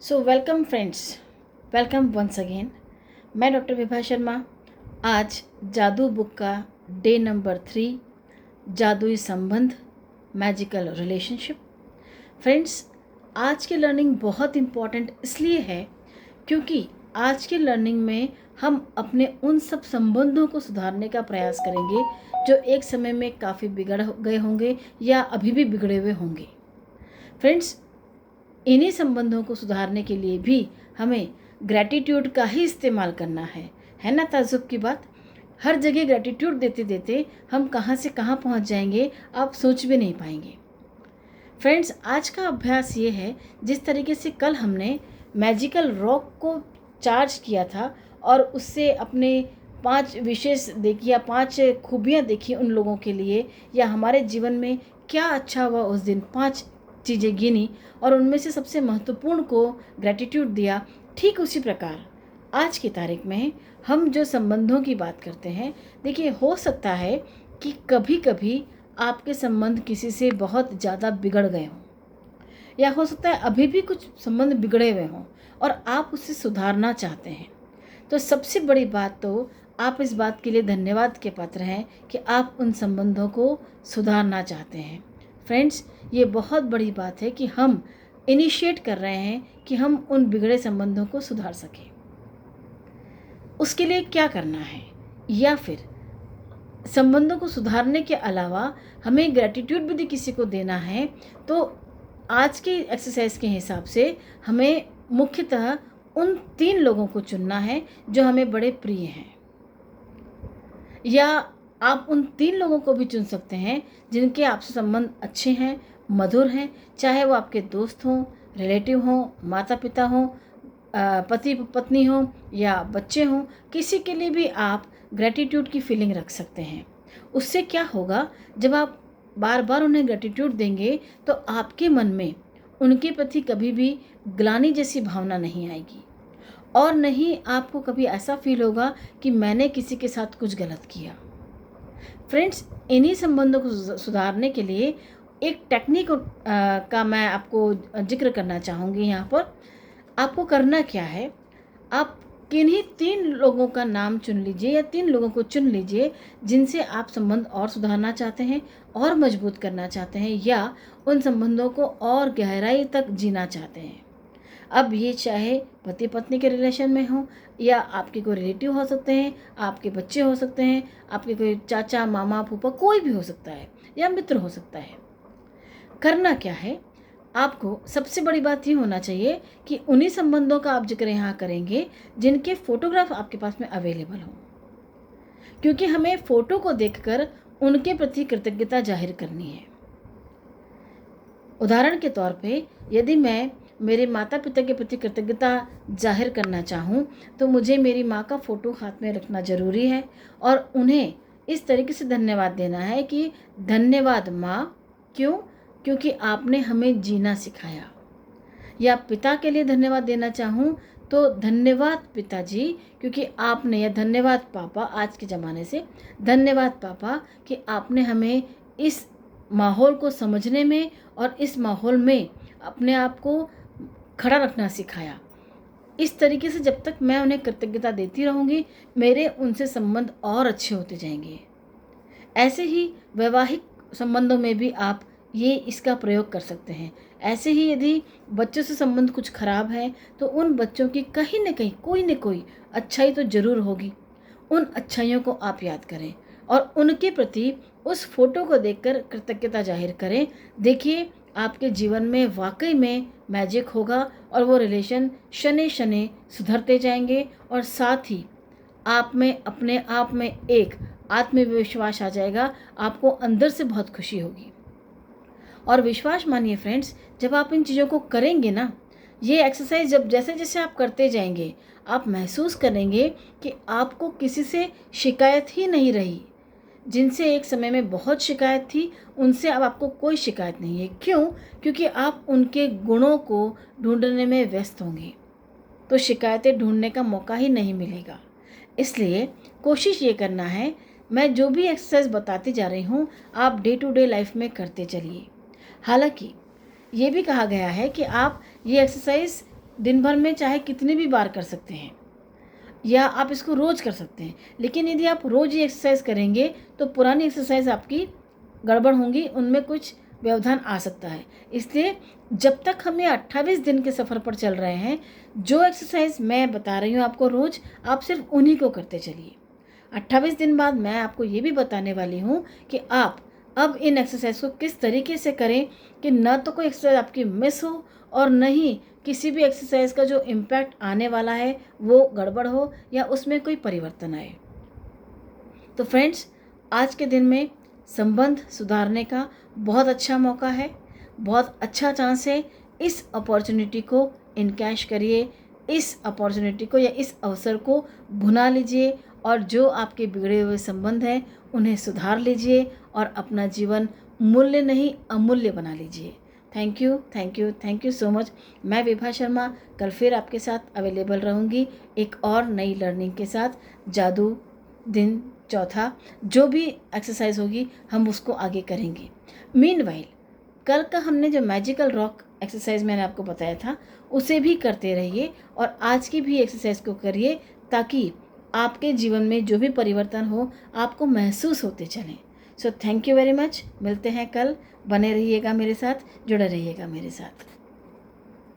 सो welcome friends, welcome once again. मैं doctor Vibha Sharma. आज जादू बुक का डे नंबर 3, जादुई संबंध, मैजिकल रिलेशनशिप। फ्रेंड्स, आज की लर्निंग बहुत इम्पॉर्टेंट इसलिए है क्योंकि आज की लर्निंग में हम अपने उन सब संबंधों को सुधारने का प्रयास करेंगे जो एक समय में काफ़ी बिगड़ गए होंगे या अभी भी बिगड़े हुए होंगे। फ्रेंड्स, इन्हीं संबंधों को सुधारने के लिए भी हमें ग्रैटिट्यूड का ही इस्तेमाल करना है ना। ताज्जुब की बात, हर जगह ग्रैटिट्यूड देते देते हम कहाँ से कहाँ पहुँच जाएंगे आप सोच भी नहीं पाएंगे। फ्रेंड्स, आज का अभ्यास ये है, जिस तरीके से कल हमने मैजिकल रॉक को चार्ज किया था और उससे अपने 5 विशेष देखी या 5 खूबियाँ देखी उन लोगों के लिए, या हमारे जीवन में क्या अच्छा हुआ उस दिन, 5 चीज़ें गिनी और उनमें से सबसे महत्वपूर्ण को ग्रैटिट्यूड दिया। ठीक उसी प्रकार आज की तारीख में हम जो संबंधों की बात करते हैं, देखिए, हो सकता है कि कभी कभी आपके संबंध किसी से बहुत ज़्यादा बिगड़ गए हों, या हो सकता है अभी भी कुछ संबंध बिगड़े हुए हों और आप उसे सुधारना चाहते हैं। तो सबसे बड़ी बात तो आप इस बात के लिए धन्यवाद के पात्र हैं कि आप उन संबंधों को सुधारना चाहते हैं। फ्रेंड्स, ये बहुत बड़ी बात है कि हम इनिशिएट कर रहे हैं कि हम उन बिगड़े संबंधों को सुधार सकें। उसके लिए क्या करना है, या फिर संबंधों को सुधारने के अलावा हमें ग्रैटिट्यूड भी किसी को देना है, तो आज की एक्सरसाइज के हिसाब से हमें मुख्यतः उन 3 लोगों को चुनना है जो हमें बड़े प्रिय हैं, या आप उन 3 लोगों को भी चुन सकते हैं जिनके आपसे संबंध अच्छे हैं, मधुर हैं, चाहे वो आपके दोस्त हों, रिलेटिव हों, माता पिता हों, पति पत्नी हों या बच्चे हों। किसी के लिए भी आप ग्रैटिट्यूड की फीलिंग रख सकते हैं। उससे क्या होगा, जब आप बार बार उन्हें ग्रैटिट्यूड देंगे तो आपके मन में उनके प्रति कभी भी ग्लानि जैसी भावना नहीं आएगी, और नहीं आपको कभी ऐसा फील होगा कि मैंने किसी के साथ कुछ गलत किया। फ्रेंड्स, इन्हीं संबंधों को सुधारने के लिए एक टेक्निक का मैं आपको जिक्र करना चाहूँगी। यहाँ पर आपको करना क्या है, आप किन्हीं 3 लोगों का नाम चुन लीजिए या 3 लोगों को चुन लीजिए जिनसे आप संबंध और सुधारना चाहते हैं और मजबूत करना चाहते हैं, या उन संबंधों को और गहराई तक जीना चाहते हैं। अब ये चाहे पति पत्नी के रिलेशन में हो, या आपके कोई रिलेटिव हो सकते हैं, आपके बच्चे हो सकते हैं, आपके कोई चाचा मामा फूफा कोई भी हो सकता है, या मित्र हो सकता है। करना क्या है, आपको सबसे बड़ी बात ये होना चाहिए कि उन्हीं संबंधों का आप जिक्र यहाँ करेंगे जिनके फोटोग्राफ आपके पास में अवेलेबल हो, क्योंकि हमें फ़ोटो को देखकर उनके प्रति कृतज्ञता जाहिर करनी है। उदाहरण के तौर पे, यदि मैं मेरे माता पिता के प्रति कृतज्ञता जाहिर करना चाहूँ तो मुझे मेरी माँ का फ़ोटो हाथ में रखना ज़रूरी है और उन्हें इस तरीके से धन्यवाद देना है कि धन्यवाद माँ, क्यों? क्योंकि आपने हमें जीना सिखाया। या पिता के लिए धन्यवाद देना चाहूँ तो धन्यवाद पिताजी, क्योंकि आपने, या धन्यवाद पापा, आज के ज़माने से धन्यवाद पापा कि आपने हमें इस माहौल को समझने में और इस माहौल में अपने आप को खड़ा रखना सिखाया। इस तरीके से जब तक मैं उन्हें कृतज्ञता देती रहूँगी, मेरे उनसे संबंध और अच्छे होते जाएंगे। ऐसे ही वैवाहिक संबंधों में भी आप ये इसका प्रयोग कर सकते हैं। ऐसे ही यदि बच्चों से संबंध कुछ खराब है तो उन बच्चों की कहीं न कहीं कोई न कोई अच्छाई तो ज़रूर होगी। उन अच्छाइयों को आप याद करें और उनके प्रति उस फोटो को देखकर कृतज्ञता जाहिर करें। देखिए, आपके जीवन में वाकई में मैजिक होगा और वो रिलेशन शनै शनै सुधरते जाएंगे, और साथ ही आप में अपने आप में एक आत्मविश्वास आ जाएगा। आपको अंदर से बहुत खुशी होगी। और विश्वास मानिए फ्रेंड्स, जब आप इन चीज़ों को करेंगे ना, ये एक्सरसाइज जब जैसे जैसे आप करते जाएंगे, आप महसूस करेंगे कि आपको किसी से शिकायत ही नहीं रही। जिनसे एक समय में बहुत शिकायत थी, उनसे अब आपको कोई शिकायत नहीं है। क्यों? क्योंकि आप उनके गुणों को ढूंढने में व्यस्त होंगे, तो शिकायतें ढूंढने का मौका ही नहीं मिलेगा। इसलिए कोशिश ये करना है, मैं जो भी एक्सरसाइज बताती जा रही हूँ आप डे टू डे लाइफ में करते चलिए। हालांकि ये भी कहा गया है कि आप ये एक्सरसाइज दिन भर में चाहे कितनी भी बार कर सकते हैं, या आप इसको रोज़ कर सकते हैं। लेकिन यदि आप रोज़ ही एक्सरसाइज करेंगे तो पुरानी एक्सरसाइज आपकी गड़बड़ होंगी, उनमें कुछ व्यवधान आ सकता है। इसलिए जब तक हम ये 28 दिन के सफ़र पर चल रहे हैं, जो एक्सरसाइज मैं बता रही हूँ आपको रोज़, आप सिर्फ उन्हीं को करते चलिए। 28 दिन बाद मैं आपको ये भी बताने वाली हूँ कि आप अब इन एक्सरसाइज को किस तरीके से करें कि न तो कोई एक्सरसाइज आपकी मिस हो और न ही किसी भी एक्सरसाइज का जो इम्पैक्ट आने वाला है वो गड़बड़ हो या उसमें कोई परिवर्तन आए। तो फ्रेंड्स, आज के दिन में संबंध सुधारने का बहुत अच्छा मौका है, बहुत अच्छा चांस है। इस अपॉर्चुनिटी को इनकैश करिए, इस अपॉर्चुनिटी को या इस अवसर को भुना लीजिए और जो आपके बिगड़े हुए संबंध हैं उन्हें सुधार लीजिए और अपना जीवन मूल्य नहीं अमूल्य बना लीजिए। Thank you, thank you, thank you so much. मैं विभा शर्मा कल फिर आपके साथ अवेलेबल रहूँगी एक और नई लर्निंग के साथ। जादू दिन चौथा, जो भी एक्सरसाइज होगी हम उसको आगे करेंगे। मीनवाइल कल का हमने जो मैजिकल रॉक एक्सरसाइज मैंने आपको बताया था उसे भी करते रहिए और आज की भी एक्सरसाइज को करिए, ताकि आपके जीवन में जो भी परिवर्तन हो आपको महसूस होते चलें। So thank you very much. मिलते हैं कल। बने रहिएगा मेरे साथ, जुड़े रहिएगा मेरे साथ।